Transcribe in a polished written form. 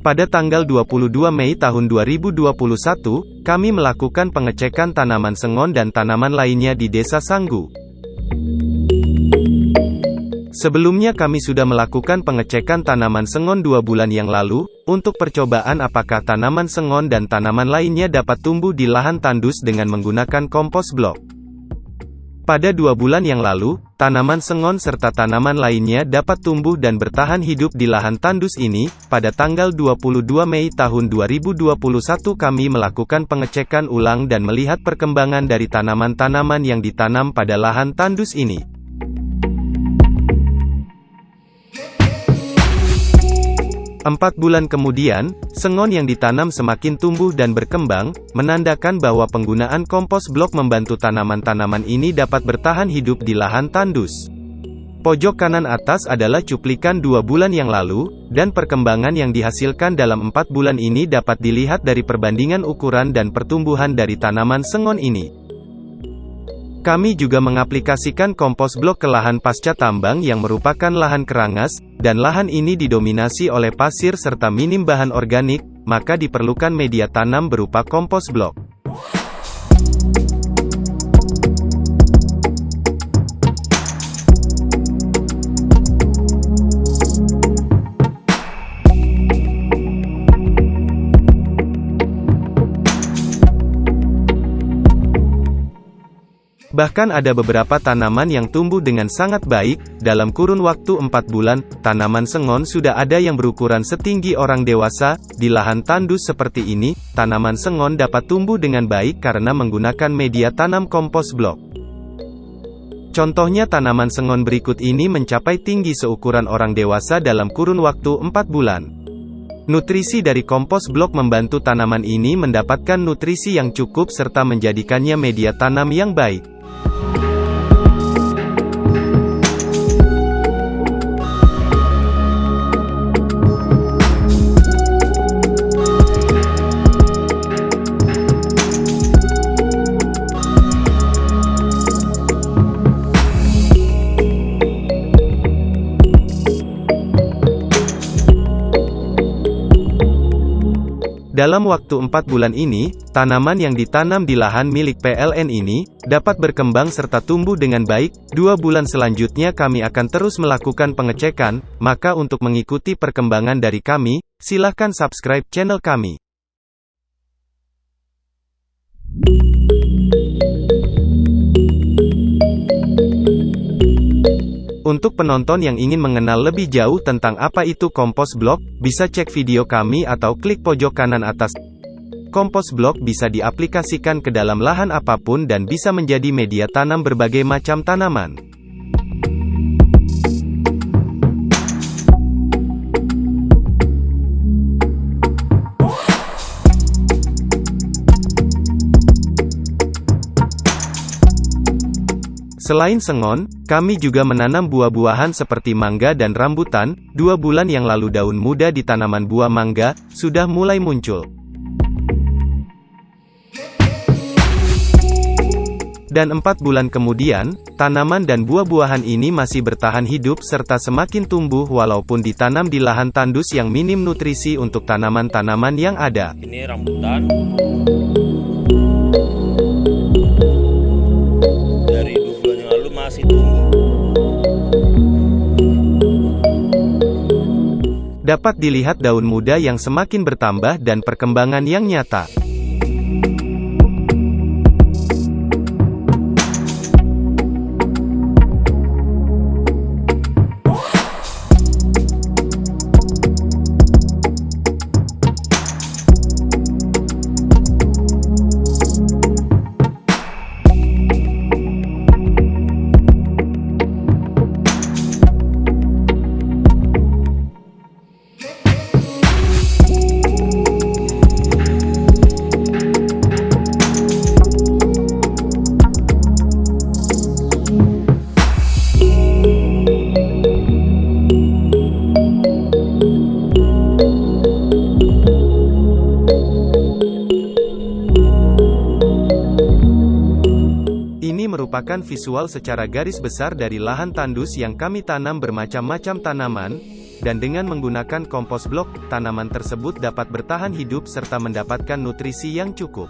Pada tanggal 22 Mei tahun 2021, kami melakukan pengecekan tanaman sengon dan tanaman lainnya di Desa Sanggu. Sebelumnya kami sudah melakukan pengecekan tanaman sengon 2 bulan yang lalu, untuk percobaan apakah tanaman sengon dan tanaman lainnya dapat tumbuh di lahan tandus dengan menggunakan kompos blok. Pada 2 bulan yang lalu, tanaman sengon serta tanaman lainnya dapat tumbuh dan bertahan hidup di lahan tandus ini. Pada tanggal 22 Mei tahun 2021 kami melakukan pengecekan ulang dan melihat perkembangan dari tanaman-tanaman yang ditanam pada lahan tandus ini. 4 bulan kemudian, sengon yang ditanam semakin tumbuh dan berkembang, menandakan bahwa penggunaan kompos blok membantu tanaman-tanaman ini dapat bertahan hidup di lahan tandus. Pojok kanan atas adalah cuplikan 2 bulan yang lalu, dan perkembangan yang dihasilkan dalam 4 bulan ini dapat dilihat dari perbandingan ukuran dan pertumbuhan dari tanaman sengon ini. Kami juga mengaplikasikan kompos blok ke lahan pasca tambang yang merupakan lahan kerangas, dan lahan ini didominasi oleh pasir serta minim bahan organik, maka diperlukan media tanam berupa kompos blok. Bahkan ada beberapa tanaman yang tumbuh dengan sangat baik. Dalam kurun waktu 4 bulan, tanaman sengon sudah ada yang berukuran setinggi orang dewasa. Di lahan tandus seperti ini, tanaman sengon dapat tumbuh dengan baik karena menggunakan media tanam kompos blok. Contohnya tanaman sengon berikut ini mencapai tinggi seukuran orang dewasa dalam kurun waktu 4 bulan. Nutrisi dari kompos blok membantu tanaman ini mendapatkan nutrisi yang cukup serta menjadikannya media tanam yang baik. Dalam waktu 4 bulan ini, tanaman yang ditanam di lahan milik PLN ini, dapat berkembang serta tumbuh dengan baik. 2 bulan selanjutnya kami akan terus melakukan pengecekan, maka untuk mengikuti perkembangan dari kami, silahkan subscribe channel kami. Untuk penonton yang ingin mengenal lebih jauh tentang apa itu kompos blok, bisa cek video kami atau klik pojok kanan atas. Kompos blok bisa diaplikasikan ke dalam lahan apapun dan bisa menjadi media tanam berbagai macam tanaman. Selain sengon, kami juga menanam buah-buahan seperti mangga dan rambutan. 2 bulan yang lalu daun muda di tanaman buah mangga sudah mulai muncul. Dan 4 bulan kemudian, tanaman dan buah-buahan ini masih bertahan hidup serta semakin tumbuh walaupun ditanam di lahan tandus yang minim nutrisi untuk tanaman-tanaman yang ada. Ini rambutan. Masih tumbuh. Dapat dilihat daun muda yang semakin bertambah dan perkembangan yang nyata. merupakan visual secara garis besar dari lahan tandus yang kami tanam bermacam-macam tanaman. dan dengan menggunakan kompos blok, tanaman tersebut dapat bertahan hidup serta mendapatkan nutrisi yang cukup.